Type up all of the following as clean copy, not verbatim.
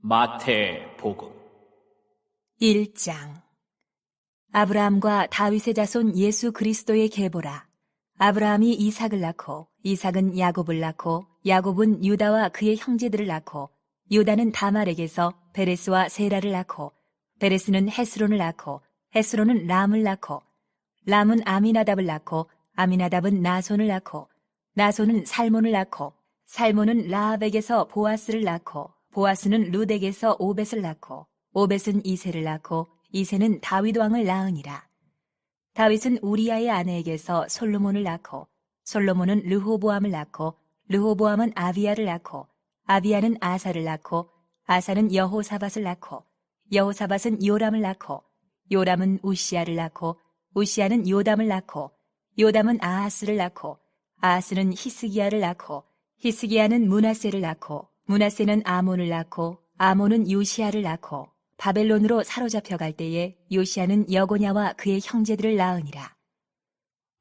마태복음 1장. 아브라함과 다윗의 자손 예수 그리스도의 계보라. 아브라함이 이삭을 낳고 이삭은 야곱을 낳고 야곱은 유다와 그의 형제들을 낳고 유다는 다말에게서 베레스와 세라를 낳고 베레스는 헤스론을 낳고 헤스론은 람을 낳고 람은 아미나답을 낳고 아미나답은 나손을 낳고 나손은 살몬을 낳고 살몬은 라합에게서 보아스를 낳고 보아스는 룻에게서 오벳을 낳고 오벳은 이새를 낳고 이새는 다윗 왕을 낳으니라. 다윗은 우리아의 아내에게서 솔로몬을 낳고 솔로몬은 르호보암을 낳고 르호보암은 아비야를 낳고 아비야는 아사를 낳고 아사는 여호사밧을 낳고 여호사밧은 요람을 낳고 요람은 우시야를 낳고 우시야는 요담을 낳고 요담은 아하스를 낳고 아하스는 히스기야를 낳고 히스기야는 므낫세를 낳고 므낫세는 아몬을 낳고 아몬은 요시야를 낳고 바벨론으로 사로잡혀 갈 때에 요시야는 여고냐와 그의 형제들을 낳으니라.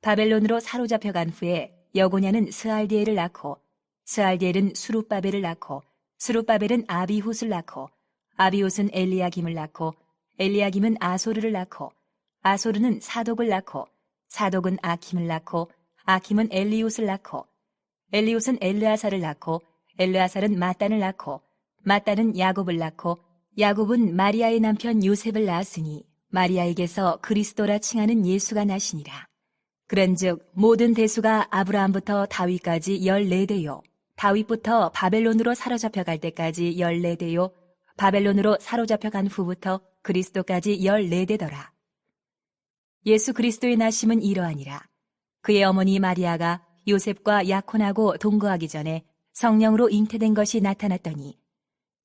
바벨론으로 사로잡혀 간 후에 여고냐는 스알디엘을 낳고 스알디엘은 수룹바벨을 낳고 수룹바벨은 아비훗을 낳고 아비훗은 엘리야김을 낳고 엘리야김은 아소르를 낳고 아소르는 사독을 낳고 사독은 아킴을 낳고 아킴은 엘리웃을 낳고 엘리웃은 엘르아사를 낳고 엘르아살은 마단을 낳고 마단은 야곱을 낳고 야곱은 마리아의 남편 요셉을 낳았으니 마리아에게서 그리스도라 칭하는 예수가 나시니라. 그런즉 모든 대수가 아브라함부터 다윗까지 14대요 다윗부터 바벨론으로 사로잡혀 갈 때까지 14대요 바벨론으로 사로잡혀 간 후부터 그리스도까지 14대더라. 예수 그리스도의 나심은 이러하니라. 그의 어머니 마리아가 요셉과 약혼하고 동거하기 전에 성령으로 잉태된 것이 나타났더니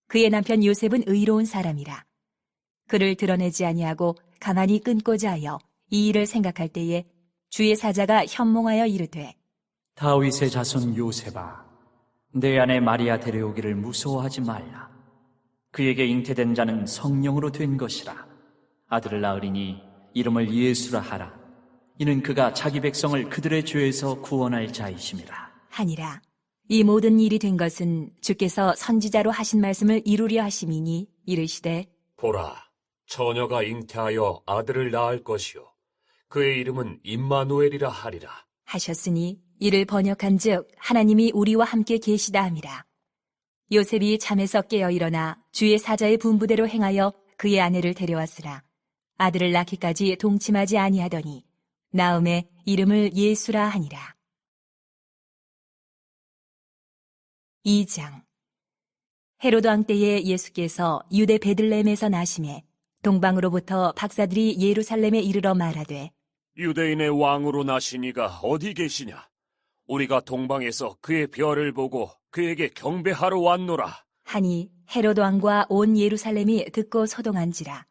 그의 남편 요셉은 의로운 사람이라. 그를 드러내지 아니하고 가만히 끊고자 하여 이 일을 생각할 때에 주의 사자가 현몽하여 이르되 다윗의 자손 요셉아, 내 아내 마리아 데려오기를 무서워하지 말라. 그에게 잉태된 자는 성령으로 된 것이라. 아들을 낳으리니 이름을 예수라 하라. 이는 그가 자기 백성을 그들의 죄에서 구원할 자이심이라 하니라. 이 모든 일이 된 것은 주께서 선지자로 하신 말씀을 이루려 하심이니 이르시되 보라, 처녀가 잉태하여 아들을 낳을 것이요 그의 이름은 임마누엘이라 하리라. 하셨으니 이를 번역한즉 하나님이 우리와 함께 계시다 함이라. 요셉이 잠에서 깨어 일어나 주의 사자의 분부대로 행하여 그의 아내를 데려왔으나 아들을 낳기까지 동침하지 아니하더니 나음에 이름을 예수라 하니라. 2장. 헤로드 왕 때에 예수께서 유대 베들레헴에서 나심에 동방으로부터 박사들이 예루살렘에 이르러 말하되 유대인의 왕으로 나시니가 어디 계시냐? 우리가 동방에서 그의 별을 보고 그에게 경배하러 왔노라. 하니 헤로드 왕과 온 예루살렘이 듣고 소동한지라.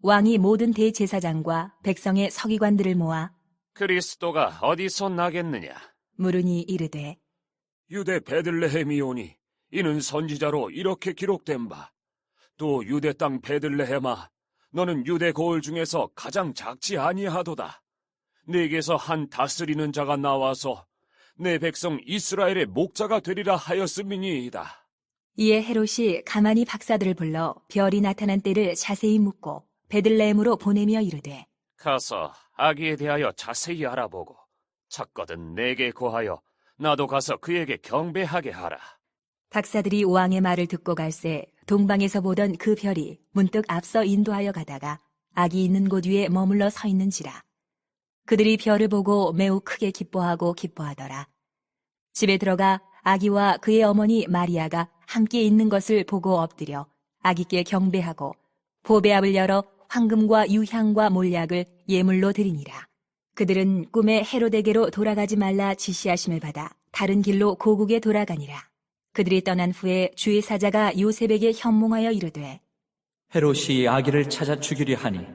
왕이 모든 대제사장과 백성의 서기관들을 모아 그리스도가 어디서 나겠느냐? 물으니 이르되 유대 베들레헴이오니 이는 선지자로 이렇게 기록된 바. 또 유대 땅 베들레헴아, 너는 유대 고을 중에서 가장 작지 아니하도다. 네게서 한 다스리는 자가 나와서 내 백성 이스라엘의 목자가 되리라 하였음이니이다. 이에 헤롯이 가만히 박사들을 불러 별이 나타난 때를 자세히 묻고 베들레헴으로 보내며 이르되 가서 아기에 대하여 자세히 알아보고 찾거든 내게 고하여 나도 가서 그에게 경배하게 하라. 박사들이 왕의 말을 듣고 갈새 동방에서 보던 그 별이 문득 앞서 인도하여 가다가 아기 있는 곳 위에 머물러 서 있는지라. 그들이 별을 보고 매우 크게 기뻐하더라. 집에 들어가 아기와 그의 어머니 마리아가 함께 있는 것을 보고 엎드려 아기께 경배하고 보배압을 열어 황금과 유향과 몰약을 예물로 드리니라. 그들은 꿈에 헤로데게로 돌아가지 말라 지시하심을 받아 다른 길로 고국에 돌아가니라. 그들이 떠난 후에 주의 사자가 요셉에게 현몽하여 이르되 헤롯이 아기를 찾아 죽이려 하니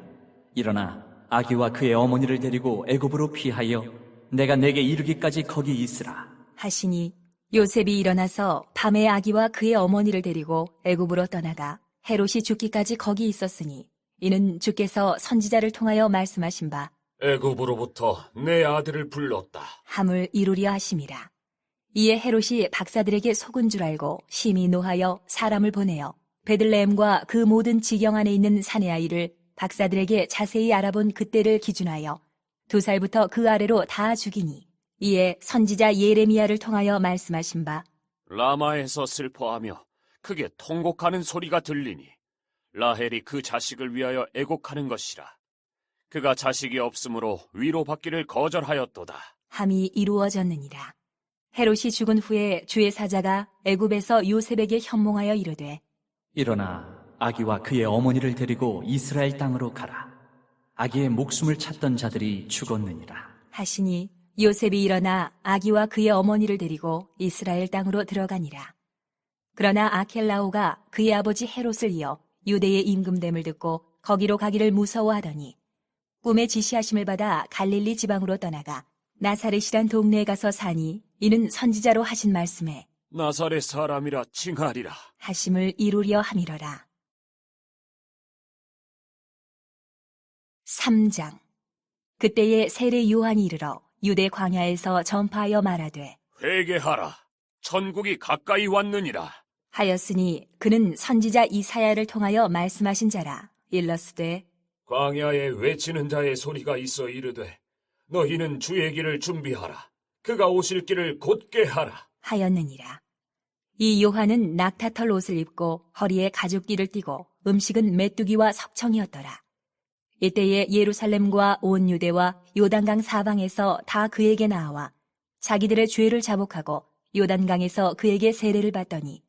일어나 아기와 그의 어머니를 데리고 애굽으로 피하여 내가 내게 이르기까지 거기 있으라 하시니 요셉이 일어나서 밤에 아기와 그의 어머니를 데리고 애굽으로 떠나가 헤롯이 죽기까지 거기 있었으니 이는 주께서 선지자를 통하여 말씀하신 바 애굽으로부터 내 아들을 불렀다 함을 이루려 하심이라. 이에 헤롯이 박사들에게 속은 줄 알고 심히 노하여 사람을 보내어 베들레헴과 그 모든 지경 안에 있는 사내 아이를 박사들에게 자세히 알아본 그때를 기준하여 2살부터 그 아래로 다 죽이니 이에 선지자 예레미야를 통하여 말씀하신 바 라마에서 슬퍼하며 크게 통곡하는 소리가 들리니 라헬이 그 자식을 위하여 애곡하는 것이라. 그가 자식이 없으므로 위로받기를 거절하였도다. 함이 이루어졌느니라. 헤롯이 죽은 후에 주의 사자가 애굽에서 요셉에게 현몽하여 이르되 일어나 아기와 그의 어머니를 데리고 이스라엘 땅으로 가라. 아기의 목숨을 찾던 자들이 죽었느니라. 하시니 요셉이 일어나 아기와 그의 어머니를 데리고 이스라엘 땅으로 들어가니라. 그러나 아켈라오가 그의 아버지 헤롯을 이어 유대의 임금됨을 듣고 거기로 가기를 무서워하더니 꿈에 지시하심을 받아 갈릴리 지방으로 떠나가 나사렛이란 동네에 가서 사니 이는 선지자로 하신 말씀에 나사렛 사람이라 칭하리라. 하심을 이루려 함이러라. 3장. 그때에 세례 요한이 이르러 유대 광야에서 전파하여 말하되 회개하라. 천국이 가까이 왔느니라. 하였으니 그는 선지자 이사야를 통하여 말씀하신 자라. 일러스되 광야에 외치는 자의 소리가 있어 이르되 너희는 주의 길을 준비하라. 그가 오실 길을 곧게 하라. 하였느니라. 이 요한은 낙타털 옷을 입고 허리에 가죽띠를 띠고 음식은 메뚜기와 석청이었더라. 이때에 예루살렘과 온 유대와 요단강 사방에서 다 그에게 나와 자기들의 죄를 자복하고 요단강에서 그에게 세례를 받더니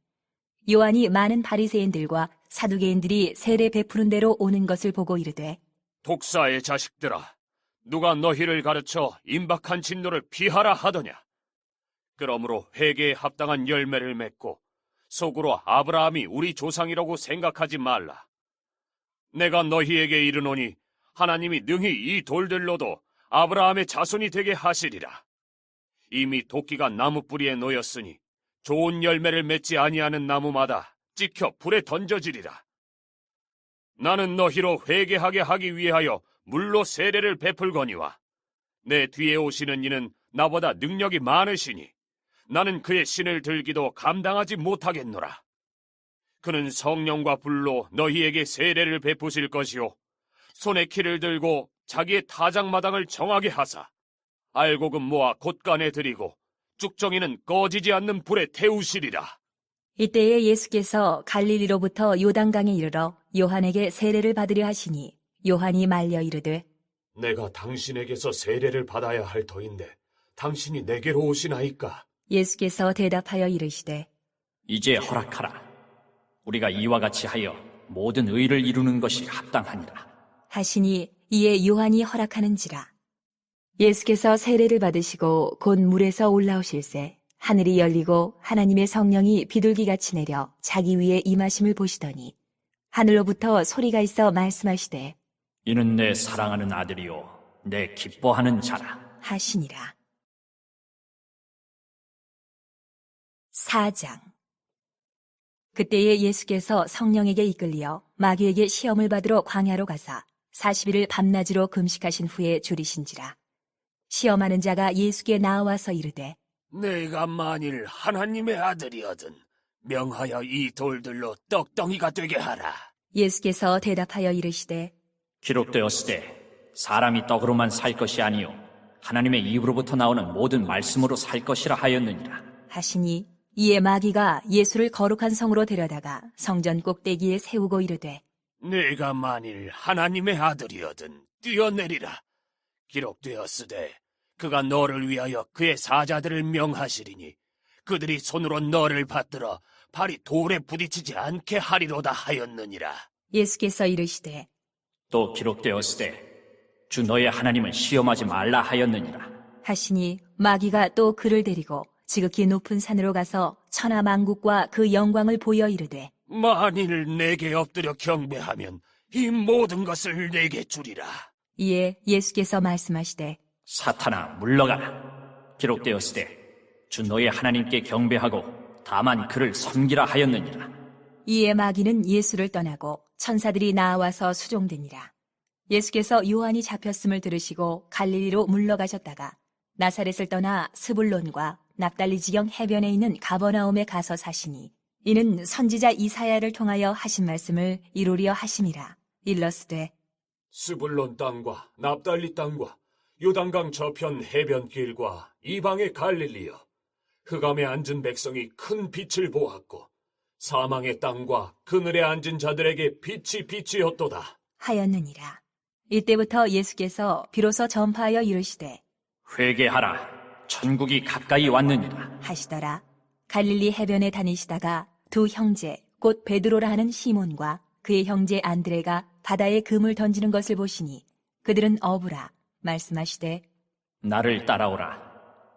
요한이 많은 바리새인들과 사두개인들이 세례 베푸는 대로 오는 것을 보고 이르되 독사의 자식들아, 누가 너희를 가르쳐 임박한 진노를 피하라 하더냐? 그러므로 회개에 합당한 열매를 맺고 속으로 아브라함이 우리 조상이라고 생각하지 말라. 내가 너희에게 이르노니 하나님이 능히 이 돌들로도 아브라함의 자손이 되게 하시리라. 이미 도끼가 나무 뿌리에 놓였으니 좋은 열매를 맺지 아니하는 나무마다 찍혀 불에 던져지리라. 나는 너희로 회개하게 하기 위하여 물로 세례를 베풀거니와 내 뒤에 오시는 이는 나보다 능력이 많으시니 나는 그의 신을 들기도 감당하지 못하겠노라. 그는 성령과 불로 너희에게 세례를 베푸실 것이요 손에 키를 들고 자기의 타작마당을 정하게 하사 알곡은 모아 곳간에 들이고 쭉정이는 꺼지지 않는 불에 태우시리라. 이때에 예수께서 갈릴리로부터 요단강에 이르러 요한에게 세례를 받으려 하시니 요한이 말려 이르되 내가 당신에게서 세례를 받아야 할 터인데 당신이 내게로 오시나이까? 예수께서 대답하여 이르시되 이제 허락하라. 우리가 이와 같이 하여 모든 의를 이루는 것이 합당하니라. 하시니 이에 요한이 허락하는지라. 예수께서 세례를 받으시고 곧 물에서 올라오실새 하늘이 열리고 하나님의 성령이 비둘기같이 내려 자기 위에 임하심을 보시더니 하늘로부터 소리가 있어 말씀하시되 이는 내 사랑하는 아들이요 내 기뻐하는 자라. 하시니라. 4장. 그때에 예수께서 성령에게 이끌리어 마귀에게 시험을 받으러 광야로 가사 40일을 밤낮으로 금식하신 후에 줄이신지라. 시험하는 자가 예수께 나와서 이르되 내가 만일 하나님의 아들이거든 명하여 이 돌들로 떡덩이가 되게 하라. 예수께서 대답하여 이르시되 기록되었으되 사람이 떡으로만 살 것이 아니요 하나님의 입으로부터 나오는 모든 말씀으로 살 것이라 하였느니라. 하시니 이에 마귀가 예수를 거룩한 성으로 데려다가 성전 꼭대기에 세우고 이르되 내가 만일 하나님의 아들이거든 뛰어내리라. 기록되었으되 그가 너를 위하여 그의 사자들을 명하시리니 그들이 손으로 너를 받들어 발이 돌에 부딪히지 않게 하리로다 하였느니라. 예수께서 이르시되 또 기록되었으되 주 너의 하나님을 시험하지 말라 하였느니라. 하시니 마귀가 또 그를 데리고 지극히 높은 산으로 가서 천하 만국과 그 영광을 보여 이르되 만일 내게 엎드려 경배하면 이 모든 것을 내게 주리라. 이에 예수께서 말씀하시되 사탄아 물러가라. 기록되었으되 주 너의 하나님께 경배하고 다만 그를 섬기라 하였느니라. 이에 마귀는 예수를 떠나고 천사들이 나와서 수종되니라. 예수께서 요한이 잡혔음을 들으시고 갈릴리로 물러가셨다가 나사렛을 떠나 스불론과 납달리 지경 해변에 있는 가버나움에 가서 사시니 이는 선지자 이사야를 통하여 하신 말씀을 이루려 하심이라. 일러스되 스불론 땅과 납달리 땅과 요단강 저편 해변길과 이방의 갈릴리여, 흑암에 앉은 백성이 큰 빛을 보았고 사망의 땅과 그늘에 앉은 자들에게 빛이 비치었도다 하였느니라. 이때부터 예수께서 비로소 전파하여 이르시되 회개하라. 천국이 가까이 왔느니라. 하시더라. 갈릴리 해변에 다니시다가 두 형제 곧 베드로라 하는 시몬과 그의 형제 안드레가 바다에 금을 던지는 것을 보시니 그들은 어부라. 말씀하시되 나를 따라오라.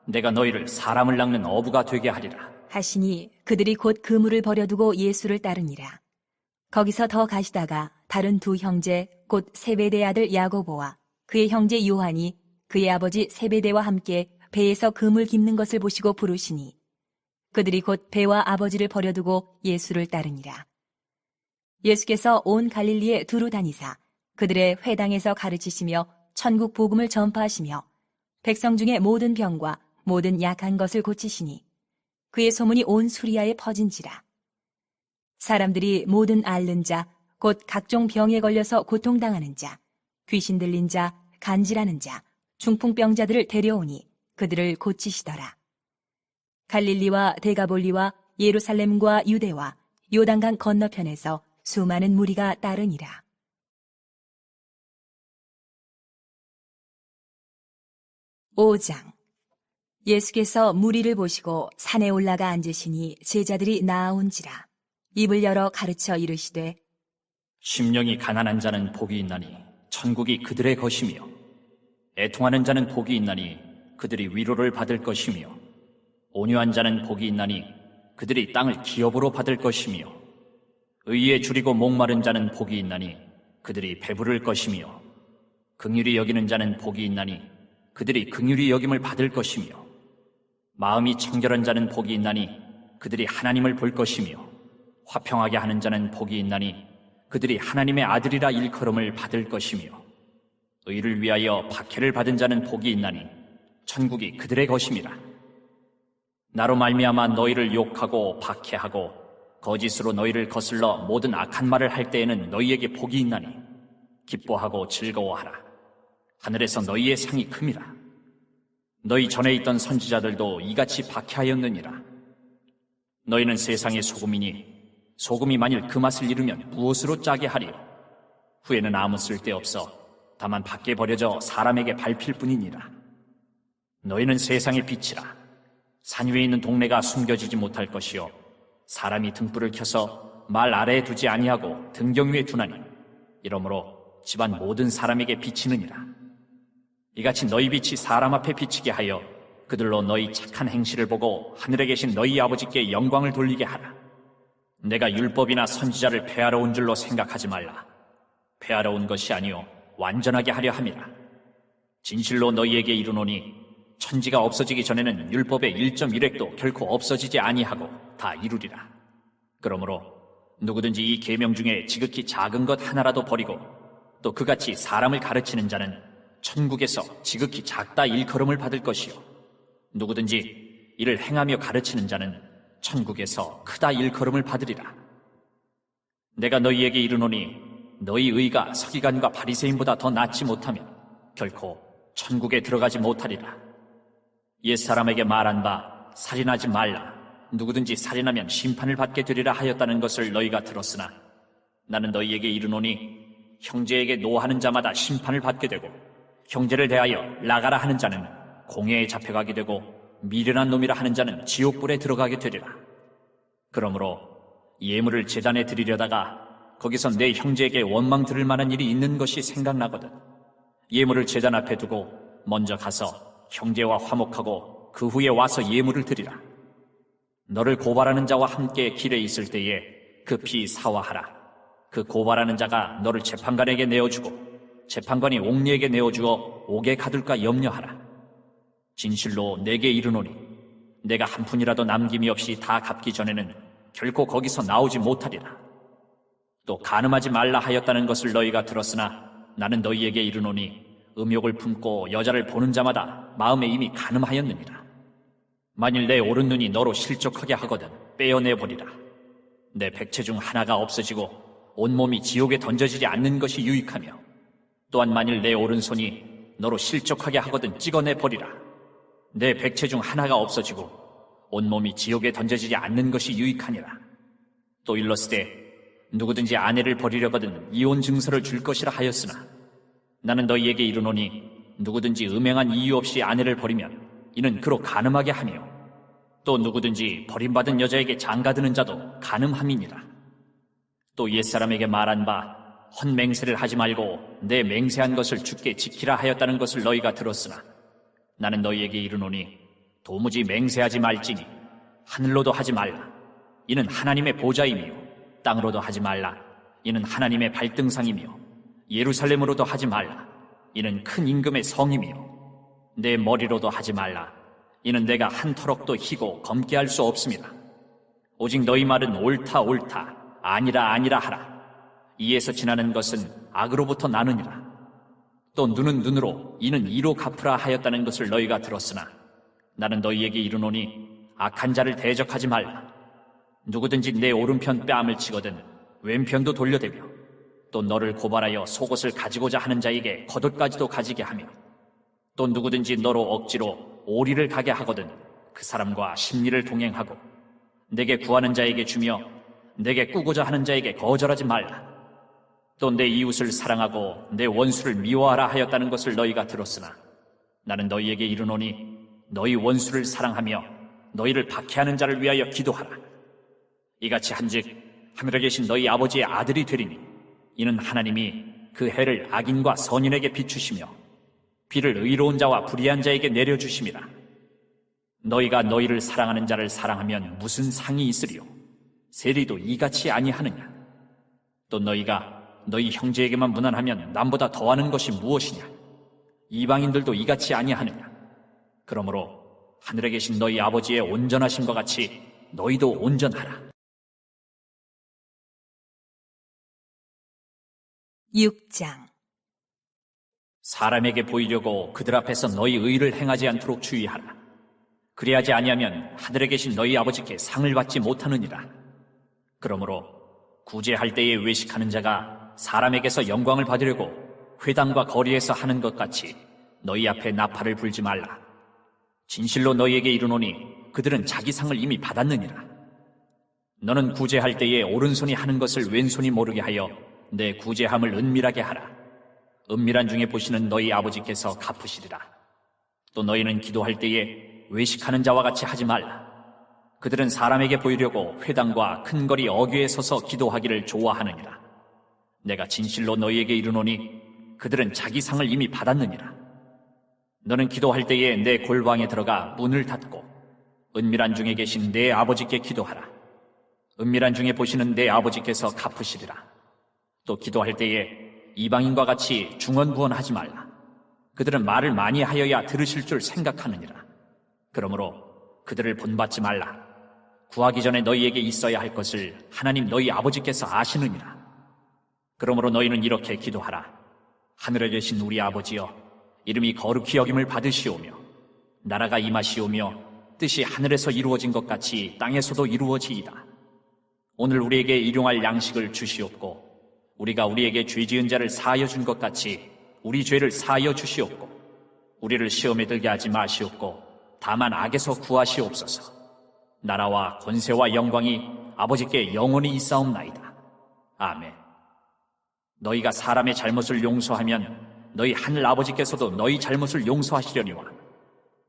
내가 너희를 사람을 낚는 어부가 되게 하리라. 하시니 그들이 곧 그물을 버려두고 예수를 따르니라. 거기서 더 가시다가 다른 두 형제 곧 세베대 아들 야고보와 그의 형제 요한이 그의 아버지 세베대와 함께 배에서 그물 깁는 것을 보시고 부르시니 그들이 곧 배와 아버지를 버려두고 예수를 따르니라. 예수께서 온 갈릴리에 두루 다니사 그들의 회당에서 가르치시며 천국 복음을 전파하시며 백성 중에 모든 병과 모든 약한 것을 고치시니 그의 소문이 온 수리아에 퍼진지라. 사람들이 모든 앓는 자, 곧 각종 병에 걸려서 고통당하는 자, 귀신 들린 자, 간질하는 자, 중풍병자들을 데려오니 그들을 고치시더라. 갈릴리와 데가볼리와 예루살렘과 유대와 요단강 건너편에서 수많은 무리가 따르니라. (5장) 예수께서 무리를 보시고 산에 올라가 앉으시니 제자들이 나아온지라. 입을 열어 가르쳐 이르시되 심령이 가난한 자는 복이 있나니 천국이 그들의 것이며, 애통하는 자는 복이 있나니 그들이 위로를 받을 것이며, 온유한 자는 복이 있나니 그들이 땅을 기업으로 받을 것이며, 의에 줄이고 목마른 자는 복이 있나니 그들이 배부를 것이며, 긍휼히 여기는 자는 복이 있나니 그들이 긍휼히 여김을 받을 것이며, 마음이 청결한 자는 복이 있나니 그들이 하나님을 볼 것이며, 화평하게 하는 자는 복이 있나니 그들이 하나님의 아들이라 일컬음을 받을 것이며, 의를 위하여 박해를 받은 자는 복이 있나니 천국이 그들의 것임이라. 나로 말미암아 너희를 욕하고 박해하고 거짓으로 너희를 거슬러 모든 악한 말을 할 때에는 너희에게 복이 있나니 기뻐하고 즐거워하라. 하늘에서 너희의 상이 큼이라. 너희 전에 있던 선지자들도 이같이 박해하였느니라. 너희는 세상의 소금이니 소금이 만일 그 맛을 잃으면 무엇으로 짜게 하리요? 후에는 아무 쓸데없어 다만 밖에 버려져 사람에게 밟힐 뿐이니라. 너희는 세상의 빛이라. 산 위에 있는 동네가 숨겨지지 못할 것이요, 사람이 등불을 켜서 말 아래에 두지 아니하고 등경 위에 두나니 이러므로 집안 모든 사람에게 비치느니라. 이같이 너희 빛이 사람 앞에 비치게 하여 그들로 너희 착한 행실을 보고 하늘에 계신 너희 아버지께 영광을 돌리게 하라. 내가 율법이나 선지자를 폐하러 온 줄로 생각하지 말라. 폐하러 온 것이 아니요 완전하게 하려 함이라. 진실로 너희에게 이르노니 천지가 없어지기 전에는 율법의 1.1획도 결코 없어지지 아니하고 다 이루리라. 그러므로 누구든지 이 계명 중에 지극히 작은 것 하나라도 버리고 또 그같이 사람을 가르치는 자는 천국에서 지극히 작다 일컬음을 받을 것이요, 누구든지 이를 행하며 가르치는 자는 천국에서 크다 일컬음을 받으리라. 내가 너희에게 이르노니 너희 의가 서기관과 바리새인보다 더 낫지 못하면 결코 천국에 들어가지 못하리라. 옛사람에게 말한 바 살인하지 말라, 누구든지 살인하면 심판을 받게 되리라 하였다는 것을 너희가 들었으나 나는 너희에게 이르노니 형제에게 노하는 자마다 심판을 받게 되고 형제를 대하여 나가라 하는 자는 공회에 잡혀가게 되고 미련한 놈이라 하는 자는 지옥불에 들어가게 되리라. 그러므로 예물을 제단에 드리려다가 거기서 내 형제에게 원망 들을 만한 일이 있는 것이 생각나거든 예물을 제단 앞에 두고 먼저 가서 형제와 화목하고 그 후에 와서 예물을 드리라. 너를 고발하는 자와 함께 길에 있을 때에 급히 사화하라. 그 고발하는 자가 너를 재판관에게 내어주고 재판관이 옥리에게 내어주어 옥에 가둘까 염려하라. 진실로 내게 이르노니 내가 한 푼이라도 남김이 없이 다 갚기 전에는 결코 거기서 나오지 못하리라. 또 간음하지 말라 하였다는 것을 너희가 들었으나 나는 너희에게 이르노니 음욕을 품고 여자를 보는 자마다 마음에 이미 간음하였느니라. 만일 내 오른 눈이 너로 실족하게 하거든 빼어내버리라. 내 백체 중 하나가 없어지고 온몸이 지옥에 던져지지 않는 것이 유익하며, 또한 만일 내 오른손이 너로 실족하게 하거든 찍어내 버리라. 내 백체 중 하나가 없어지고 온몸이 지옥에 던져지지 않는 것이 유익하니라. 또 일렀으되 누구든지 아내를 버리려거든 이혼 증서를 줄 것이라 하였으나, 나는 너희에게 이르노니 누구든지 음행한 이유 없이 아내를 버리면 이는 그로 간음하게 하며, 또 누구든지 버림받은 여자에게 장가드는 자도 간음함이니라. 또 옛사람에게 말한 바 헛맹세를 하지 말고 내 맹세한 것을 주께 지키라 하였다는 것을 너희가 들었으나, 나는 너희에게 이르노니 도무지 맹세하지 말지니 하늘로도 하지 말라. 이는 하나님의 보좌이며, 땅으로도 하지 말라. 이는 하나님의 발등상이며, 예루살렘으로도 하지 말라. 이는 큰 임금의 성이며, 내 머리로도 하지 말라. 이는 내가 한 터럭도 희고 검게 할 수 없습니다. 오직 너희 말은 옳다 옳다, 아니라 아니라 하라. 이에서 지나는 것은 악으로부터 나느니라. 또 눈은 눈으로, 이는 이로 갚으라 하였다는 것을 너희가 들었으나, 나는 너희에게 이르노니 악한 자를 대적하지 말라. 누구든지 내 오른편 뺨을 치거든 왼편도 돌려대며, 또 너를 고발하여 속옷을 가지고자 하는 자에게 겉옷까지도 가지게 하며, 또 누구든지 너로 억지로 오리를 가게 하거든 그 사람과 십리를 동행하고, 내게 구하는 자에게 주며 내게 꾸고자 하는 자에게 거절하지 말라. 또 내 이웃을 사랑하고 내 원수를 미워하라 하였다는 것을 너희가 들었으나, 나는 너희에게 이르노니 너희 원수를 사랑하며 너희를 박해하는 자를 위하여 기도하라. 이같이 한즉 하늘에 계신 너희 아버지의 아들이 되리니, 이는 하나님이 그 해를 악인과 선인에게 비추시며 비를 의로운 자와 불의한 자에게 내려주심이라. 너희가 너희를 사랑하는 자를 사랑하면 무슨 상이 있으리요? 세리도 이같이 아니하느냐? 또 너희가 너희 형제에게만 무난하면 남보다 더하는 것이 무엇이냐? 이방인들도 이같이 아니하느냐? 그러므로 하늘에 계신 너희 아버지의 온전하심과 같이 너희도 온전하라. 6장. 사람에게 보이려고 그들 앞에서 너희 의를 행하지 않도록 주의하라. 그리하지 아니하면 하늘에 계신 너희 아버지께 상을 받지 못하느니라. 그러므로 구제할 때에 외식하는 자가 사람에게서 영광을 받으려고 회당과 거리에서 하는 것 같이 너희 앞에 나팔을 불지 말라. 진실로 너희에게 이르노니 그들은 자기 상을 이미 받았느니라. 너는 구제할 때에 오른손이 하는 것을 왼손이 모르게 하여 내 구제함을 은밀하게 하라. 은밀한 중에 보시는 너희 아버지께서 갚으시리라. 또 너희는 기도할 때에 외식하는 자와 같이 하지 말라. 그들은 사람에게 보이려고 회당과 큰 거리 어귀에 서서 기도하기를 좋아하느니라. 내가 진실로 너희에게 이르노니 그들은 자기 상을 이미 받았느니라. 너는 기도할 때에 내 골방에 들어가 문을 닫고 은밀한 중에 계신 내 아버지께 기도하라. 은밀한 중에 보시는 내 아버지께서 갚으시리라. 또 기도할 때에 이방인과 같이 중언부언하지 말라. 그들은 말을 많이 하여야 들으실 줄 생각하느니라. 그러므로 그들을 본받지 말라. 구하기 전에 너희에게 있어야 할 것을 하나님 너희 아버지께서 아시느니라. 그러므로 너희는 이렇게 기도하라. 하늘에 계신 우리 아버지여, 이름이 거룩히 여김을 받으시오며 나라가 임하시오며 뜻이 하늘에서 이루어진 것 같이 땅에서도 이루어지이다. 오늘 우리에게 일용할 양식을 주시옵고, 우리가 우리에게 죄 지은 자를 사하여 준 것 같이 우리 죄를 사하여 주시옵고, 우리를 시험에 들게 하지 마시옵고 다만 악에서 구하시옵소서. 나라와 권세와 영광이 아버지께 영원히 있사옵나이다. 아멘. 너희가 사람의 잘못을 용서하면 너희 하늘 아버지께서도 너희 잘못을 용서하시려니와,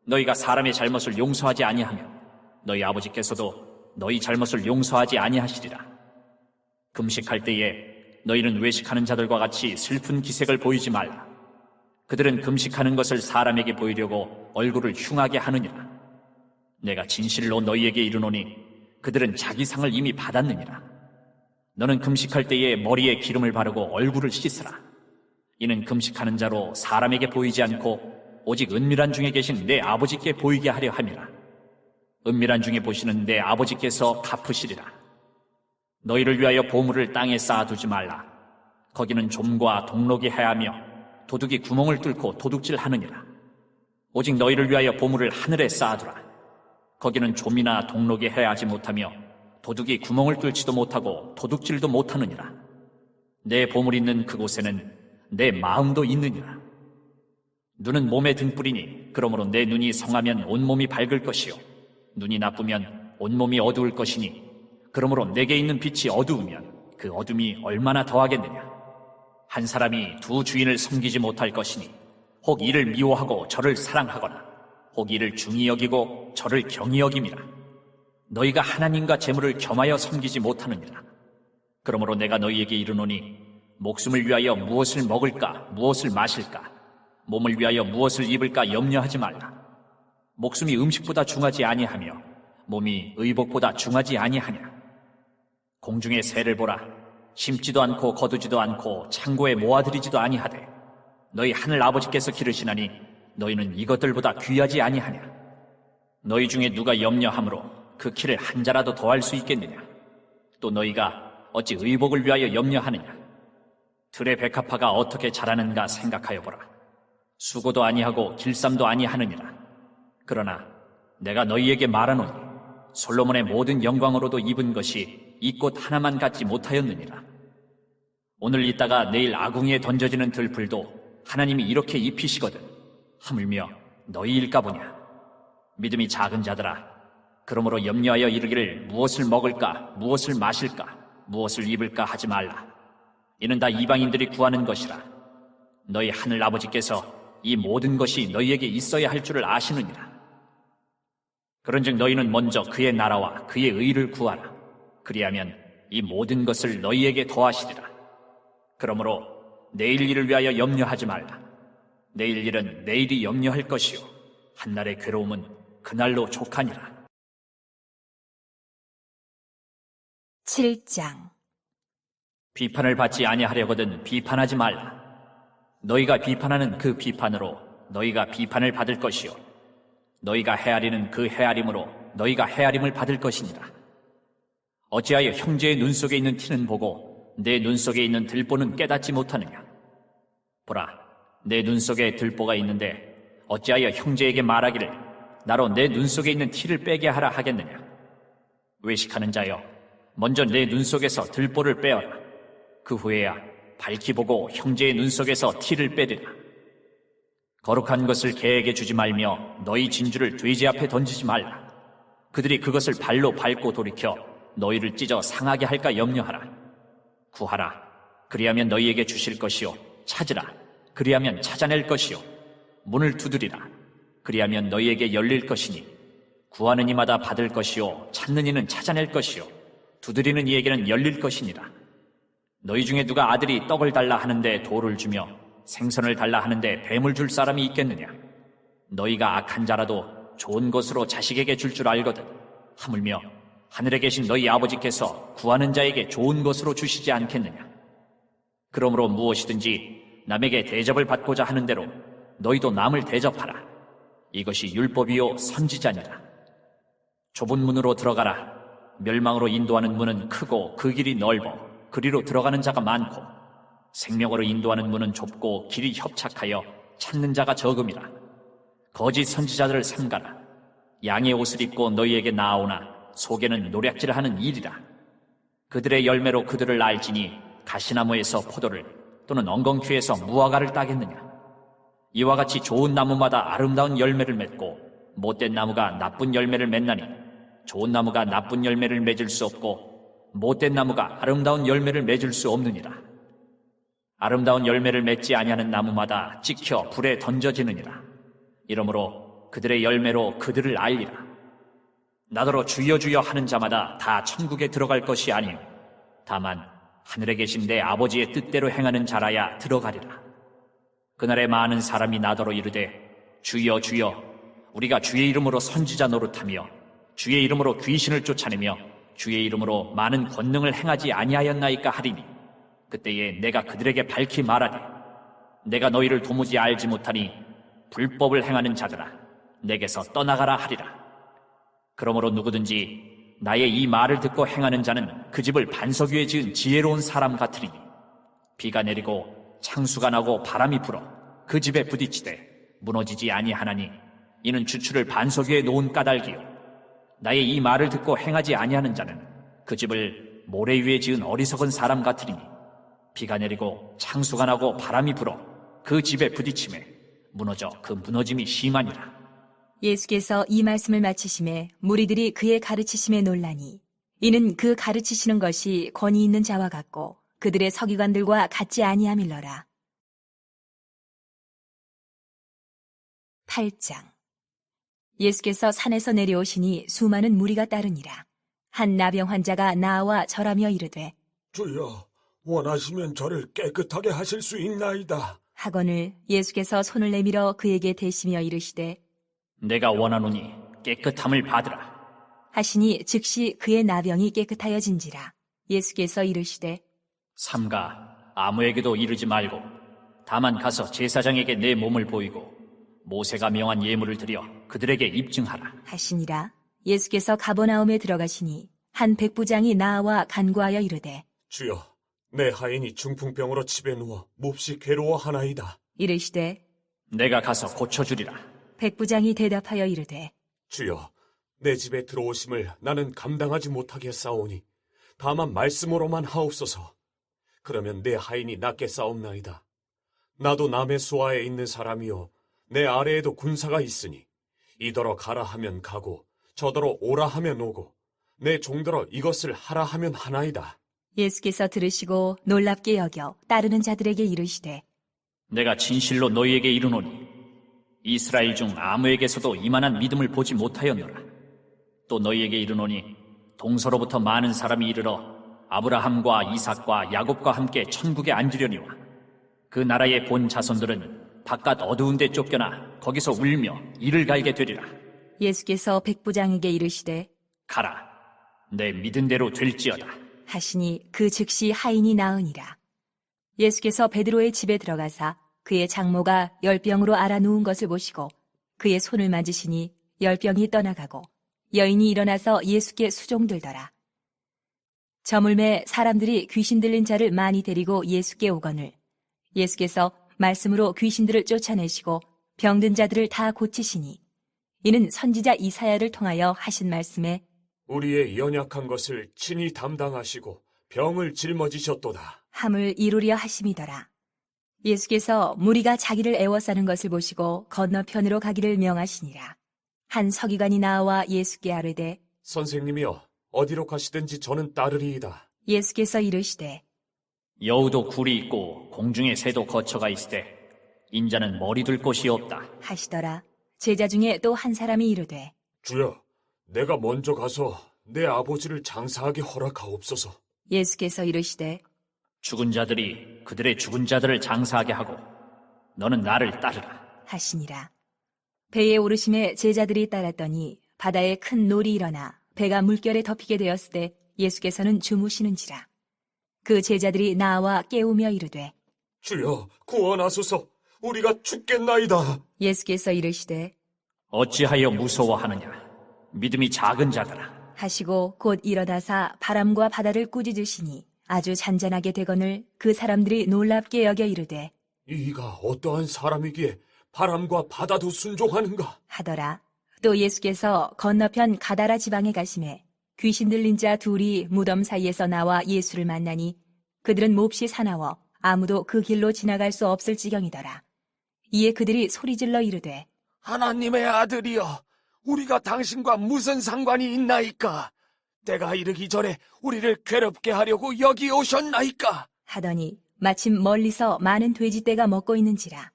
너희가 사람의 잘못을 용서하지 아니하면 너희 아버지께서도 너희 잘못을 용서하지 아니하시리라. 금식할 때에 너희는 외식하는 자들과 같이 슬픈 기색을 보이지 말라. 그들은 금식하는 것을 사람에게 보이려고 얼굴을 흉하게 하느니라. 내가 진실로 너희에게 이르노니 그들은 자기 상을 이미 받았느니라. 너는 금식할 때에 머리에 기름을 바르고 얼굴을 씻으라. 이는 금식하는 자로 사람에게 보이지 않고 오직 은밀한 중에 계신 내 아버지께 보이게 하려 함이라. 은밀한 중에 보시는 내 아버지께서 갚으시리라. 너희를 위하여 보물을 땅에 쌓아두지 말라. 거기는 좀과 동록이 해하며 도둑이 구멍을 뚫고 도둑질하느니라. 오직 너희를 위하여 보물을 하늘에 쌓아두라. 거기는 좀이나 동록이 해하지 못하며 도둑이 구멍을 뚫지도 못하고 도둑질도 못하느니라. 내 보물 있는 그곳에는 내 마음도 있느니라. 눈은 몸의 등불이니 그러므로 내 눈이 성하면 온몸이 밝을 것이요 눈이 나쁘면 온몸이 어두울 것이니 그러므로 내게 있는 빛이 어두우면 그 어둠이 얼마나 더하겠느냐. 한 사람이 두 주인을 섬기지 못할 것이니 혹 이를 미워하고 저를 사랑하거나 혹 이를 중히 여기고 저를 경히 여김이라. 너희가 하나님과 재물을 겸하여 섬기지 못하느니라. 그러므로 내가 너희에게 이르노니 목숨을 위하여 무엇을 먹을까 무엇을 마실까 몸을 위하여 무엇을 입을까 염려하지 말라. 목숨이 음식보다 중하지 아니하며 몸이 의복보다 중하지 아니하냐. 공중의 새를 보라. 심지도 않고 거두지도 않고 창고에 모아들이지도 아니하되 너희 하늘 아버지께서 기르시나니 너희는 이것들보다 귀하지 아니하냐. 너희 중에 누가 염려함으로 그 키를 한 자라도 더할 수 있겠느냐. 또 너희가 어찌 의복을 위하여 염려하느냐. 들의 백합화가 어떻게 자라는가 생각하여 보라. 수고도 아니하고 길쌈도 아니하느니라. 그러나 내가 너희에게 말하노니 솔로몬의 모든 영광으로도 입은 것이 이 꽃 하나만 갖지 못하였느니라. 오늘 있다가 내일 아궁이에 던져지는 들풀도 하나님이 이렇게 입히시거든 하물며 너희일까 보냐. 믿음이 작은 자들아, 그러므로 염려하여 이르기를 무엇을 먹을까 무엇을 마실까 무엇을 입을까 하지 말라. 이는 다 이방인들이 구하는 것이라. 너희 하늘 아버지께서 이 모든 것이 너희에게 있어야 할 줄을 아시느니라. 그런즉 너희는 먼저 그의 나라와 그의 의를 구하라. 그리하면 이 모든 것을 너희에게 더하시리라. 그러므로 내일 일을 위하여 염려하지 말라. 내일 일은 내일이 염려할 것이요 한날의 괴로움은 그날로 족하니라. 7장. 비판을 받지 아니하려거든 비판하지 말라. 너희가 비판하는 그 비판으로 너희가 비판을 받을 것이요 너희가 헤아리는 그 헤아림으로 너희가 헤아림을 받을 것이니라. 어찌하여 형제의 눈 속에 있는 티는 보고 내 눈 속에 있는 들보는 깨닫지 못하느냐. 보라, 내 눈 속에 들보가 있는데 어찌하여 형제에게 말하기를 나로 내 눈 속에 있는 티를 빼게 하라 하겠느냐. 외식하는 자여, 먼저 내 눈 속에서 들보를 빼어라. 그 후에야 밝히 보고 형제의 눈 속에서 티를 빼리라. 거룩한 것을 개에게 주지 말며 너희 진주를 돼지 앞에 던지지 말라. 그들이 그것을 발로 밟고 돌이켜 너희를 찢어 상하게 할까 염려하라. 구하라. 그리하면 너희에게 주실 것이요. 찾으라. 그리하면 찾아낼 것이요. 문을 두드리라. 그리하면 너희에게 열릴 것이니 구하는 이마다 받을 것이요. 찾는 이는 찾아낼 것이요. 두드리는 이에게는 열릴 것이니라. 너희 중에 누가 아들이 떡을 달라 하는데 돌을 주며 생선을 달라 하는데 뱀을 줄 사람이 있겠느냐. 너희가 악한 자라도 좋은 것으로 자식에게 줄 줄 알거든. 하물며 하늘에 계신 너희 아버지께서 구하는 자에게 좋은 것으로 주시지 않겠느냐. 그러므로 무엇이든지 남에게 대접을 받고자 하는 대로 너희도 남을 대접하라. 이것이 율법이요 선지자니라. 좁은 문으로 들어가라. 멸망으로 인도하는 문은 크고 그 길이 넓어 그리로 들어가는 자가 많고 생명으로 인도하는 문은 좁고 길이 협착하여 찾는 자가 적음이라. 거짓 선지자들을 삼가라. 양의 옷을 입고 너희에게 나아오나 속에는 노략질하는 일이라. 그들의 열매로 그들을 알지니 가시나무에서 포도를 또는 엉겅퀴에서 무화과를 따겠느냐. 이와 같이 좋은 나무마다 아름다운 열매를 맺고 못된 나무가 나쁜 열매를 맺나니 좋은 나무가 나쁜 열매를 맺을 수 없고 못된 나무가 아름다운 열매를 맺을 수 없느니라. 아름다운 열매를 맺지 아니하는 나무마다 찍혀 불에 던져지느니라. 이러므로 그들의 열매로 그들을 알리라. 나더러 주여 주여 하는 자마다 다 천국에 들어갈 것이 아니요 다만 하늘에 계신 내 아버지의 뜻대로 행하는 자라야 들어가리라. 그날에 많은 사람이 나더러 이르되 주여 주여 우리가 주의 이름으로 선지자 노릇하며 주의 이름으로 귀신을 쫓아내며 주의 이름으로 많은 권능을 행하지 아니하였나이까 하리니 그때에 내가 그들에게 밝히 말하되 내가 너희를 도무지 알지 못하니 불법을 행하는 자들아 내게서 떠나가라 하리라. 그러므로 누구든지 나의 이 말을 듣고 행하는 자는 그 집을 반석 위에 지은 지혜로운 사람 같으리니 비가 내리고 창수가 나고 바람이 불어 그 집에 부딪히되 무너지지 아니하나니 이는 주추를 반석 위에 놓은 까닭이요 나의 이 말을 듣고 행하지 아니하는 자는 그 집을 모래 위에 지은 어리석은 사람 같으리니 비가 내리고 창수가 나고 바람이 불어 그 집에 부딪힘에 무너져 그 무너짐이 심하니라. 예수께서 이 말씀을 마치심에 무리들이 그의 가르치심에 놀라니 이는 그 가르치시는 것이 권위 있는 자와 같고 그들의 서기관들과 같지 아니함일러라. 8장. 예수께서 산에서 내려오시니 수많은 무리가 따르니라. 한 나병 환자가 나와 절하며 이르되 주여, 원하시면 저를 깨끗하게 하실 수 있나이다. 하거늘 예수께서 손을 내밀어 그에게 대시며 이르시되 내가 원하노니 깨끗함을 받으라. 하시니 즉시 그의 나병이 깨끗하여진지라. 예수께서 이르시되 삼가 아무에게도 이르지 말고 다만 가서 제사장에게 내 몸을 보이고 모세가 명한 예물을 드려 그들에게 입증하라. 하시니라. 예수께서 가버나움에 들어가시니 한 백부장이 나와 간구하여 이르되 주여, 내 하인이 중풍병으로 집에 누워 몹시 괴로워하나이다. 이르시되 내가 가서 고쳐주리라. 백부장이 대답하여 이르되 주여, 내 집에 들어오심을 나는 감당하지 못하겠사오니 다만 말씀으로만 하옵소서. 그러면 내 하인이 낫게 싸움나이다. 나도 남의 수하에 있는 사람이요 내 아래에도 군사가 있으니 이더러 가라 하면 가고 저더러 오라 하면 오고 내 종더러 이것을 하라 하면 하나이다. 예수께서 들으시고 놀랍게 여겨 따르는 자들에게 이르시되 내가 진실로 너희에게 이르노니 이스라엘 중 아무에게서도 이만한 믿음을 보지 못하였노라. 또 너희에게 이르노니 동서로부터 많은 사람이 이르러 아브라함과 이삭과 야곱과 함께 천국에 앉으려니와 그 나라의 본 자손들은 바깥 어두운 데 쫓겨나 거기서 울며 이를 갈게 되리라. 예수께서 백부장에게 이르시되 가라, 내 믿은 대로 될지어다. 하시니 그 즉시 하인이 나으니라. 예수께서 베드로의 집에 들어가사 그의 장모가 열병으로 앓아 누운 것을 보시고 그의 손을 만지시니 열병이 떠나가고 여인이 일어나서 예수께 수종들더라. 저물매 사람들이 귀신 들린 자를 많이 데리고 예수께 오거늘 예수께서 말씀으로 귀신들을 쫓아내시고 병든 자들을 다 고치시니 이는 선지자 이사야를 통하여 하신 말씀에 우리의 연약한 것을 친히 담당하시고 병을 짊어지셨도다. 함을 이루려 하심이더라. 예수께서 무리가 자기를 애워싸는 것을 보시고 건너편으로 가기를 명하시니라. 한 서기관이 나와 예수께 아뢰되 선생님이여, 어디로 가시든지 저는 따르리이다. 예수께서 이르시되 여우도 굴이 있고 공중에 새도 거처가 있으되 인자는 머리 둘 곳이 없다. 하시더라. 제자 중에 또 한 사람이 이르되 주여, 내가 먼저 가서 내 아버지를 장사하게 허락하옵소서. 예수께서 이르시되 죽은 자들이 그들의 죽은 자들을 장사하게 하고 너는 나를 따르라. 하시니라. 배에 오르심에 제자들이 따랐더니 바다에 큰 놀이 일어나 배가 물결에 덮이게 되었을 때 예수께서는 주무시는지라. 그 제자들이 나와 깨우며 이르되 주여, 구원하소서. 우리가 죽겠나이다. 예수께서 이르시되 어찌하여 무서워하느냐? 믿음이 작은 자들아. 하시고 곧 일어나사 바람과 바다를 꾸짖으시니 아주 잔잔하게 되거늘 그 사람들이 놀랍게 여겨 이르되 이가 어떠한 사람이기에 바람과 바다도 순종하는가? 하더라. 또 예수께서 건너편 가다라 지방에 가심에 귀신 들린 자 둘이 무덤 사이에서 나와 예수를 만나니 그들은 몹시 사나워 아무도 그 길로 지나갈 수 없을 지경이더라. 이에 그들이 소리질러 이르되 하나님의 아들이여, 우리가 당신과 무슨 상관이 있나이까? 때가 이르기 전에 우리를 괴롭게 하려고 여기 오셨나이까? 하더니 마침 멀리서 많은 돼지떼가 먹고 있는지라.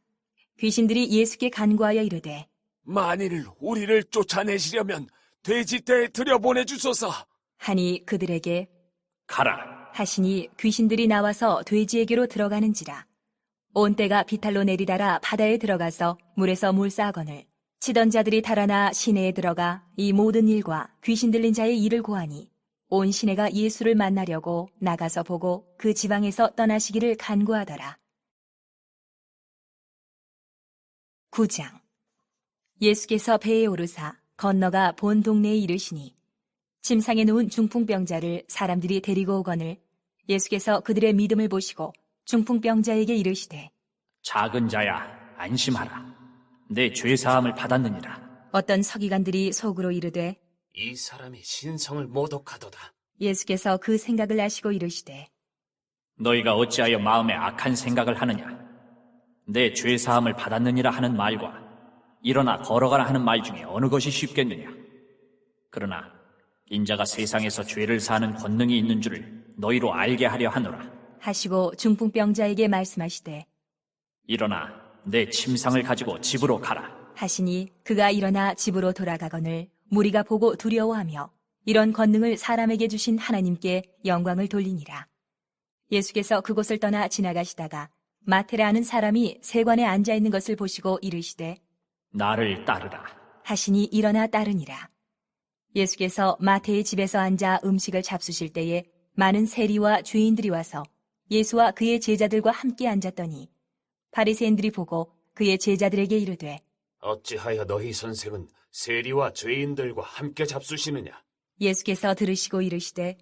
귀신들이 예수께 간구하여 이르되 만일 우리를 쫓아내시려면 돼지떼에 들여보내주소서. 하니 그들에게 가라. 하시니 귀신들이 나와서 돼지에게로 들어가는지라. 온 떼가 비탈로 내리달아 바다에 들어가서 물에서 물싸거늘 치던 자들이 달아나 시내에 들어가 이 모든 일과 귀신 들린 자의 일을 고하니 온 시내가 예수를 만나려고 나가서 보고 그 지방에서 떠나시기를 간구하더라. 9장. 예수께서 배에 오르사 건너가 본 동네에 이르시니 침상에 누운 중풍병자를 사람들이 데리고 오거늘 예수께서 그들의 믿음을 보시고 중풍병자에게 이르시되 작은 자야, 안심하라. 내 죄사함을 받았느니라. 어떤 서기관들이 속으로 이르되 이 사람이 신성을 모독하도다. 예수께서 그 생각을 아시고 이르시되 너희가 어찌하여 마음에 악한 생각을 하느냐? 내 죄사함을 받았느니라 하는 말과 일어나 걸어가라 하는 말 중에 어느 것이 쉽겠느냐? 그러나 인자가 세상에서 죄를 사하는 권능이 있는 줄을 너희로 알게 하려 하노라. 하시고 중풍병자에게 말씀하시되 일어나 내 침상을 가지고 집으로 가라. 하시니 그가 일어나 집으로 돌아가거늘 무리가 보고 두려워하며 이런 권능을 사람에게 주신 하나님께 영광을 돌리니라. 예수께서 그곳을 떠나 지나가시다가 마테라 하는 사람이 세관에 앉아 있는 것을 보시고 이르시되 나를 따르라. 하시니 일어나 따르니라. 예수께서 마태의 집에서 앉아 음식을 잡수실 때에 많은 세리와 죄인들이 와서 예수와 그의 제자들과 함께 앉았더니 바리새인들이 보고 그의 제자들에게 이르되 어찌하여 너희 선생은 세리와 죄인들과 함께 잡수시느냐? 예수께서 들으시고 이르시되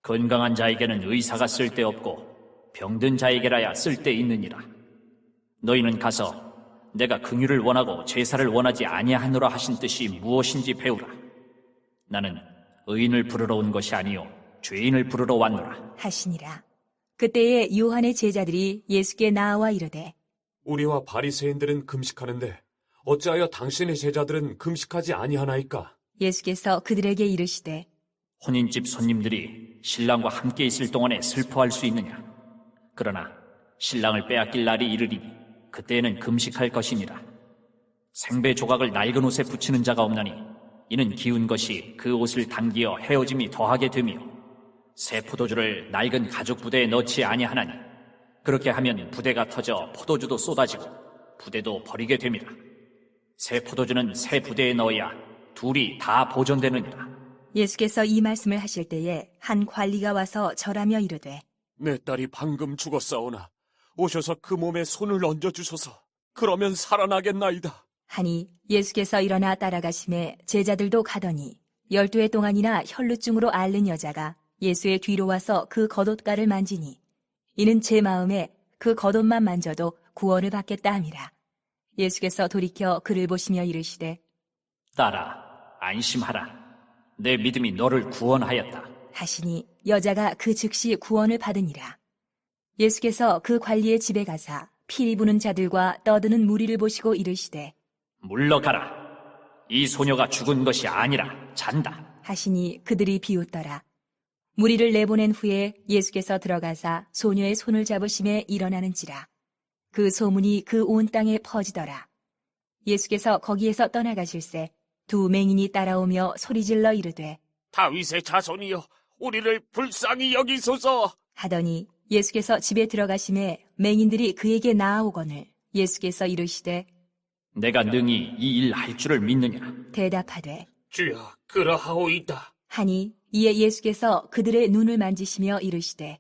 건강한 자에게는 의사가 쓸데없고 병든 자에게라야 쓸데있느니라. 너희는 가서 내가 긍휼을 원하고 제사를 원하지 아니하노라 하신 뜻이 무엇인지 배우라. 나는 의인을 부르러 온 것이 아니요 죄인을 부르러 왔노라. 하시니라. 그때에 요한의 제자들이 예수께 나와 이르되 우리와 바리새인들은 금식하는데 어찌하여 당신의 제자들은 금식하지 아니하나이까? 예수께서 그들에게 이르시되 혼인집 손님들이 신랑과 함께 있을 동안에 슬퍼할 수 있느냐? 그러나 신랑을 빼앗길 날이 이르리니 그때에는 금식할 것이니라. 생배 조각을 낡은 옷에 붙이는 자가 없나니 이는 기운 것이 그 옷을 당기어 헤어짐이 더하게 되며 새 포도주를 낡은 가죽 부대에 넣지 아니하나니 그렇게 하면 부대가 터져 포도주도 쏟아지고 부대도 버리게 됨이라. 새 포도주는 새 부대에 넣어야 둘이 다 보존되느니라. 예수께서 이 말씀을 하실 때에 한 관리가 와서 절하며 이르되 내 딸이 방금 죽었사오나 오셔서 그 몸에 손을 얹어주소서. 그러면 살아나겠나이다. 하니 예수께서 일어나 따라가심에 제자들도 가더니 12해 동안이나 혈루증으로 앓는 여자가 예수의 뒤로 와서 그 겉옷가를 만지니 이는 제 마음에 그 겉옷만 만져도 구원을 받겠다 함이라. 예수께서 돌이켜 그를 보시며 이르시되 딸아, 안심하라. 내 믿음이 너를 구원하였다. 하시니 여자가 그 즉시 구원을 받으니라. 예수께서 그 관리의 집에 가사 피리 부는 자들과 떠드는 무리를 보시고 이르시되 물러가라. 이 소녀가 죽은 것이 아니라 잔다. 하시니 그들이 비웃더라. 무리를 내보낸 후에 예수께서 들어가사 소녀의 손을 잡으심에 일어나는지라. 그 소문이 그 온 땅에 퍼지더라. 예수께서 거기에서 떠나가실새 두 맹인이 따라오며 소리질러 이르되 다윗의 자손이여 우리를 불쌍히 여기소서. 하더니 예수께서 집에 들어가심에 맹인들이 그에게 나아오거늘 예수께서 이르시되 내가 능히 이 일 할 줄을 믿느냐? 대답하되 주여 그러하오이다. 하니 이에 예수께서 그들의 눈을 만지시며 이르시되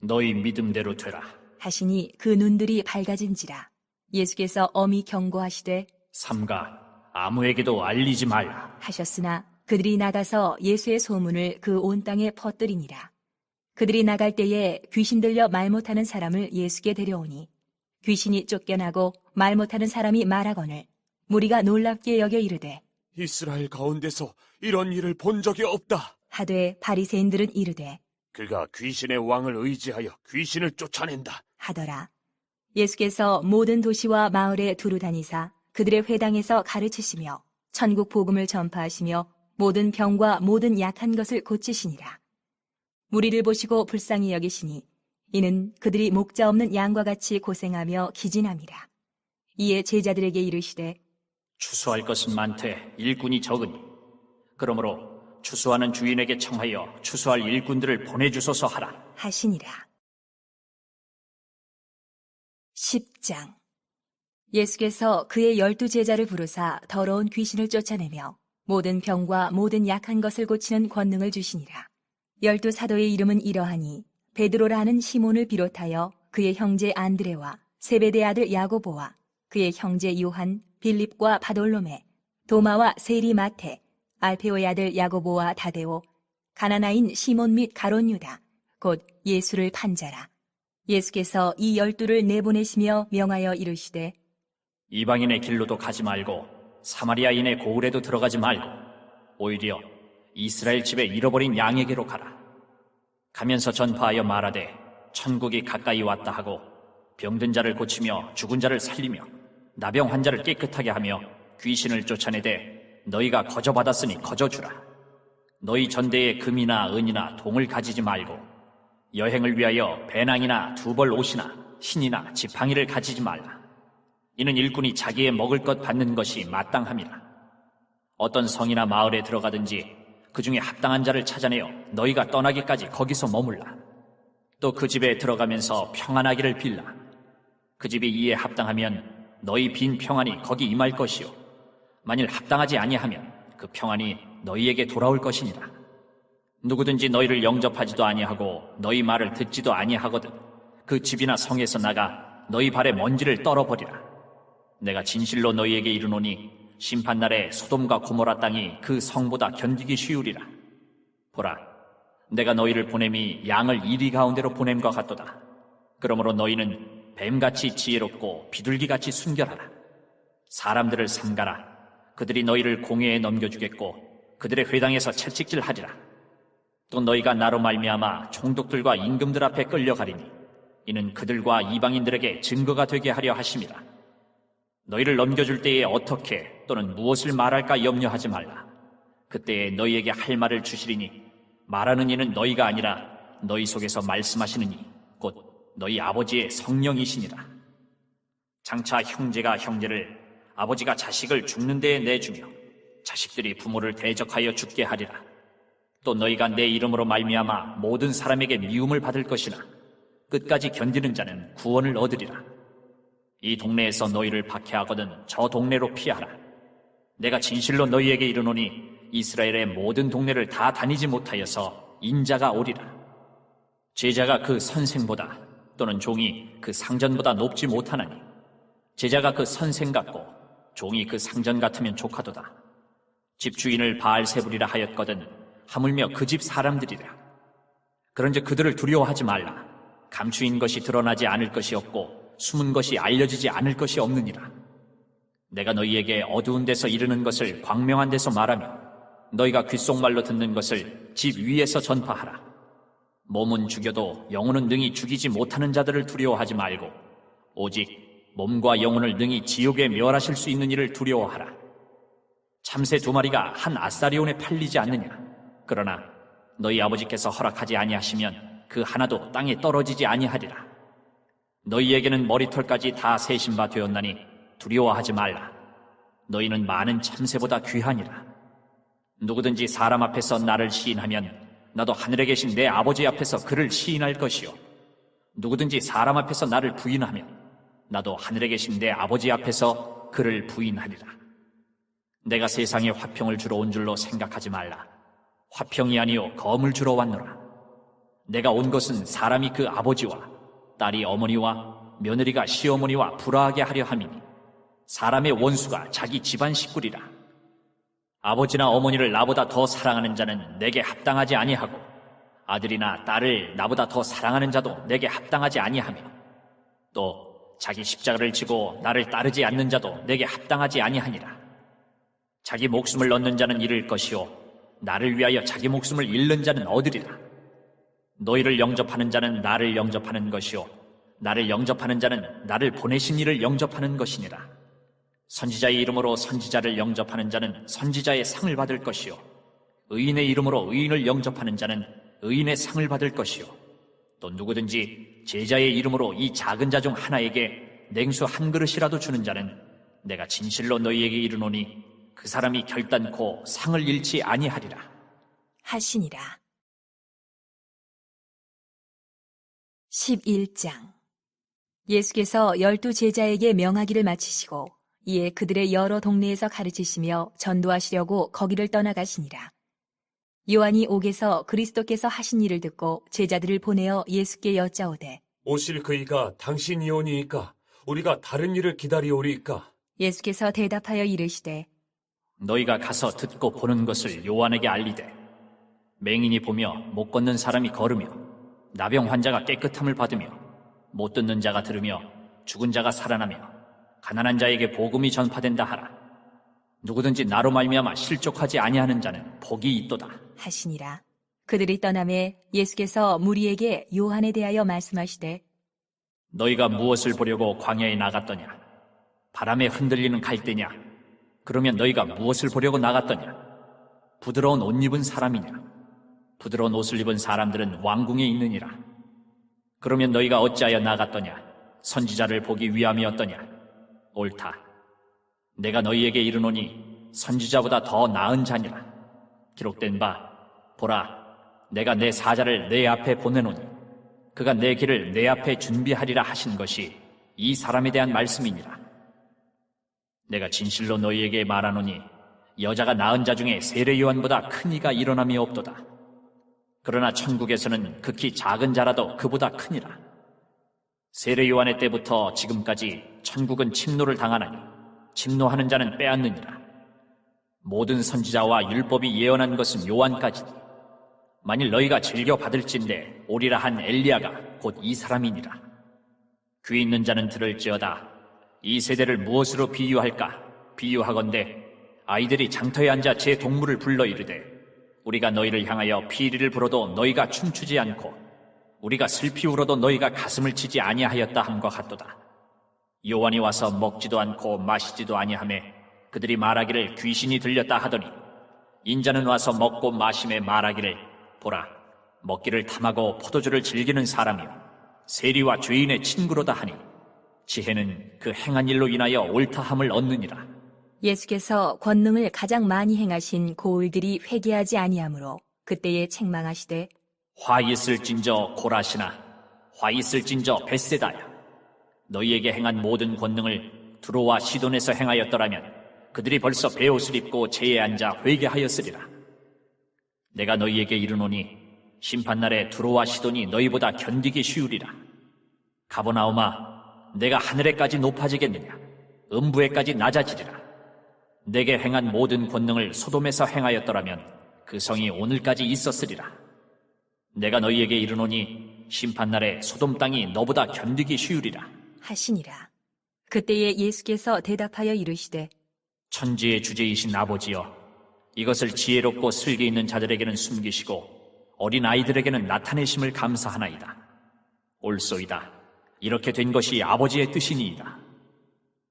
너희 믿음대로 되라. 하시니 그 눈들이 밝아진지라. 예수께서 엄히 경고하시되 삼가 아무에게도 알리지 말라. 하셨으나 그들이 나가서 예수의 소문을 그 온 땅에 퍼뜨리니라. 그들이 나갈 때에 귀신 들려 말 못하는 사람을 예수께 데려오니 귀신이 쫓겨나고 말 못하는 사람이 말하거늘 무리가 놀랍게 여겨 이르되 이스라엘 가운데서 이런 일을 본 적이 없다. 하되 바리새인들은 이르되 그가 귀신의 왕을 의지하여 귀신을 쫓아낸다. 하더라. 예수께서 모든 도시와 마을에 두루 다니사 그들의 회당에서 가르치시며 천국 복음을 전파하시며 모든 병과 모든 약한 것을 고치시니라. 무리를 보시고 불쌍히 여기시니 이는 그들이 목자 없는 양과 같이 고생하며 기진함이라. 이에 제자들에게 이르시되 추수할 것은 많되 일꾼이 적으니 그러므로 추수하는 주인에게 청하여 추수할 일꾼들을 보내주소서 하라. 하시니라. 10장. 예수께서 그의 12제자를 부르사 더러운 귀신을 쫓아내며 모든 병과 모든 약한 것을 고치는 권능을 주시니라. 12사도의 이름은 이러하니 베드로라 하는 시몬을 비롯하여 그의 형제 안드레와 세베대 아들 야고보와 그의 형제 요한, 빌립과 바돌로메, 도마와 세리 마테, 알페오의 아들 야고보와 다데오, 가나나인 시몬 및 가론 유다, 곧 예수를 판 자라. 예수께서 이 12를 내보내시며 명하여 이르시되 이방인의 길로도 가지 말고 사마리아인의 고을에도 들어가지 말고 오히려 이스라엘 집에 잃어버린 양에게로 가라. 가면서 전파하여 말하되 천국이 가까이 왔다 하고 병든 자를 고치며 죽은 자를 살리며 나병 환자를 깨끗하게 하며 귀신을 쫓아내되 너희가 거저받았으니 거저주라. 너희 전대에 금이나 은이나 동을 가지지 말고 여행을 위하여 배낭이나 두벌 옷이나 신이나 지팡이를 가지지 말라. 이는 일꾼이 자기의 먹을 것 받는 것이 마땅함이라. 어떤 성이나 마을에 들어가든지 그 중에 합당한 자를 찾아내어 너희가 떠나기까지 거기서 머물라. 또 그 집에 들어가면서 평안하기를 빌라. 그 집이 이에 합당하면 너희 빈 평안이 거기 임할 것이요 만일 합당하지 아니하면 그 평안이 너희에게 돌아올 것이니라. 누구든지 너희를 영접하지도 아니하고 너희 말을 듣지도 아니하거든 그 집이나 성에서 나가 너희 발에 먼지를 떨어버리라. 내가 진실로 너희에게 이르노니 심판날에 소돔과 고모라 땅이 그 성보다 견디기 쉬우리라. 보라, 내가 너희를 보냄이 양을 이리 가운데로 보냄과 같도다. 그러므로 너희는 뱀같이 지혜롭고 비둘기같이 순결하라. 사람들을 삼가라. 그들이 너희를 공회에 넘겨주겠고 그들의 회당에서 채찍질하리라. 또 너희가 나로 말미암아 총독들과 임금들 앞에 끌려가리니 이는 그들과 이방인들에게 증거가 되게 하려 하심이라. 너희를 넘겨줄 때에 어떻게 또는 무엇을 말할까 염려하지 말라. 그때에 너희에게 할 말을 주시리니 말하는 이는 너희가 아니라 너희 속에서 말씀하시는 이 곧 너희 아버지의 성령이시니라. 장차 형제가 형제를 아버지가 자식을 죽는 데에 내주며 자식들이 부모를 대적하여 죽게 하리라. 또 너희가 내 이름으로 말미암아 모든 사람에게 미움을 받을 것이나 끝까지 견디는 자는 구원을 얻으리라. 이 동네에서 너희를 박해하거든 저 동네로 피하라. 내가 진실로 너희에게 이르노니 이스라엘의 모든 동네를 다 다니지 못하여서 인자가 오리라. 제자가 그 선생보다 또는 종이 그 상전보다 높지 못하나니 제자가 그 선생 같고 종이 그 상전 같으면 족하도다. 집주인을 바알세불이라 하였거든 하물며 그 집 사람들이라. 그런즉 그들을 두려워하지 말라. 감추인 것이 드러나지 않을 것이 없고 숨은 것이 알려지지 않을 것이 없느니라. 내가 너희에게 어두운 데서 이르는 것을 광명한 데서 말하며 너희가 귓속말로 듣는 것을 집 위에서 전파하라. 몸은 죽여도 영혼은 능히 죽이지 못하는 자들을 두려워하지 말고 오직 몸과 영혼을 능히 지옥에 멸하실 수 있는 이를 두려워하라. 참새 2마리가 한 아사리온에 팔리지 않느냐. 그러나 너희 아버지께서 허락하지 아니하시면 그 하나도 땅에 떨어지지 아니하리라. 너희에게는 머리털까지 다 세신 바 되었나니 두려워하지 말라. 너희는 많은 참새보다 귀하니라. 누구든지 사람 앞에서 나를 시인하면 나도 하늘에 계신 내 아버지 앞에서 그를 시인할 것이요 누구든지 사람 앞에서 나를 부인하면 나도 하늘에 계신 내 아버지 앞에서 그를 부인하리라. 내가 세상에 화평을 주러 온 줄로 생각하지 말라. 화평이 아니요 검을 주러 왔노라. 내가 온 것은 사람이 그 아버지와 딸이 어머니와 며느리가 시어머니와 불화하게 하려 함이니 사람의 원수가 자기 집안 식구리라. 아버지나 어머니를 나보다 더 사랑하는 자는 내게 합당하지 아니하고 아들이나 딸을 나보다 더 사랑하는 자도 내게 합당하지 아니하며 또 자기 십자가를 지고 나를 따르지 않는 자도 내게 합당하지 아니하니라. 자기 목숨을 얻는 자는 잃을 것이요 나를 위하여 자기 목숨을 잃는 자는 얻으리라. 너희를 영접하는 자는 나를 영접하는 것이요 나를 영접하는 자는 나를 보내신 이를 영접하는 것이니라. 선지자의 이름으로 선지자를 영접하는 자는 선지자의 상을 받을 것이요 의인의 이름으로 의인을 영접하는 자는 의인의 상을 받을 것이요 또 누구든지 제자의 이름으로 이 작은 자 중 하나에게 냉수 한 그릇이라도 주는 자는 내가 진실로 너희에게 이르노니 그 사람이 결단코 상을 잃지 아니하리라. 하시니라. 11장. 예수께서 12 제자에게 명하기를 마치시고 이에 그들의 여러 동네에서 가르치시며 전도하시려고 거기를 떠나가시니라. 요한이 옥에서 그리스도께서 하신 일을 듣고 제자들을 보내어 예수께 여짜오되 오실 그이가 당신이오니이까 우리가 다른 일을 기다리오리이까. 예수께서 대답하여 이르시되 너희가 가서 듣고 보는 것을 요한에게 알리되 맹인이 보며 못 걷는 사람이 걸으며 나병 환자가 깨끗함을 받으며 못 듣는 자가 들으며 죽은 자가 살아나며 가난한 자에게 복음이 전파된다 하라. 누구든지 나로 말미암아 실족하지 아니하는 자는 복이 있도다. 하시니라. 그들이 떠나매 예수께서 무리에게 요한에 대하여 말씀하시되 너희가 무엇을 보려고 광야에 나갔더냐? 바람에 흔들리는 갈대냐? 그러면 너희가 무엇을 보려고 나갔더냐? 부드러운 옷 입은 사람이냐? 부드러운 옷을 입은 사람들은 왕궁에 있느니라. 그러면 너희가 어찌하여 나갔더냐? 선지자를 보기 위함이었더냐? 옳다. 내가 너희에게 이르노니 선지자보다 더 나은 자니라. 기록된 바 보라, 내가 내 사자를 내 앞에 보내노니 그가 내 길을 내 앞에 준비하리라 하신 것이 이 사람에 대한 말씀이니라. 내가 진실로 너희에게 말하노니 여자가 낳은 자 중에 세례 요한보다 큰 이가 일어남이 없도다. 그러나 천국에서는 극히 작은 자라도 그보다 크니라. 세례 요한의 때부터 지금까지 천국은 침노를 당하나니 침노하는 자는 빼앗느니라. 모든 선지자와 율법이 예언한 것은 요한까지니 만일 너희가 즐겨 받을진대 오리라 한 엘리야가 곧 이 사람이니라. 귀 있는 자는 들을지어다. 이 세대를 무엇으로 비유할까? 비유하건대 아이들이 장터에 앉아 제 동물을 불러 이르되 우리가 너희를 향하여 피리를 불어도 너희가 춤추지 않고 우리가 슬피 울어도 너희가 가슴을 치지 아니하였다 함과 같도다. 요한이 와서 먹지도 않고 마시지도 아니하매 그들이 말하기를 귀신이 들렸다 하더니 인자는 와서 먹고 마심에 말하기를 보라, 먹기를 탐하고 포도주를 즐기는 사람이요 세리와 죄인의 친구로다 하니 지혜는 그 행한 일로 인하여 옳다함을 얻느니라. 예수께서 권능을 가장 많이 행하신 고을들이 회개하지 아니하므로 그때에 책망하시되 화 있을진저 고라시나 화 있을진저 벳세다야. 너희에게 행한 모든 권능을 두로와 시돈에서 행하였더라면 그들이 벌써 베옷을 입고 제에 앉아 회개하였으리라. 내가 너희에게 이르노니 심판날에 두로와 시돈이 너희보다 견디기 쉬우리라. 가버나움아, 내가 하늘에까지 높아지겠느냐? 음부에까지 낮아지리라. 내게 행한 모든 권능을 소돔에서 행하였더라면 그 성이 오늘까지 있었으리라. 내가 너희에게 이르노니 심판날에 소돔 땅이 너보다 견디기 쉬우리라 하시니라. 그때에 예수께서 대답하여 이르시되 천지의 주제이신 아버지여, 이것을 지혜롭고 슬기 있는 자들에게는 숨기시고 어린 아이들에게는 나타내심을 감사하나이다. 옳소이다. 이렇게 된 것이 아버지의 뜻이니이다.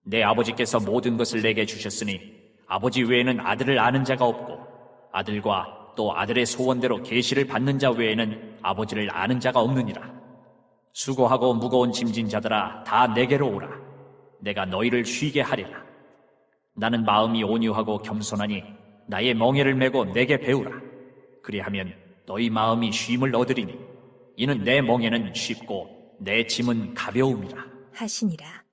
내 아버지께서 모든 것을 내게 주셨으니 아버지 외에는 아들을 아는 자가 없고 아들과 또 아들의 소원대로 계시를 받는 자 외에는 아버지를 아는 자가 없느니라. 수고하고 무거운 짐진 자들아, 다 내게로 오라. 내가 너희를 쉬게 하리라. 나는 마음이 온유하고 겸손하니 나의 멍에를 메고 내게 배우라. 그리하면 너희 마음이 쉼을 얻으리니 이는 내 멍에는 쉽고 내 짐은 가벼움이라 하시니라.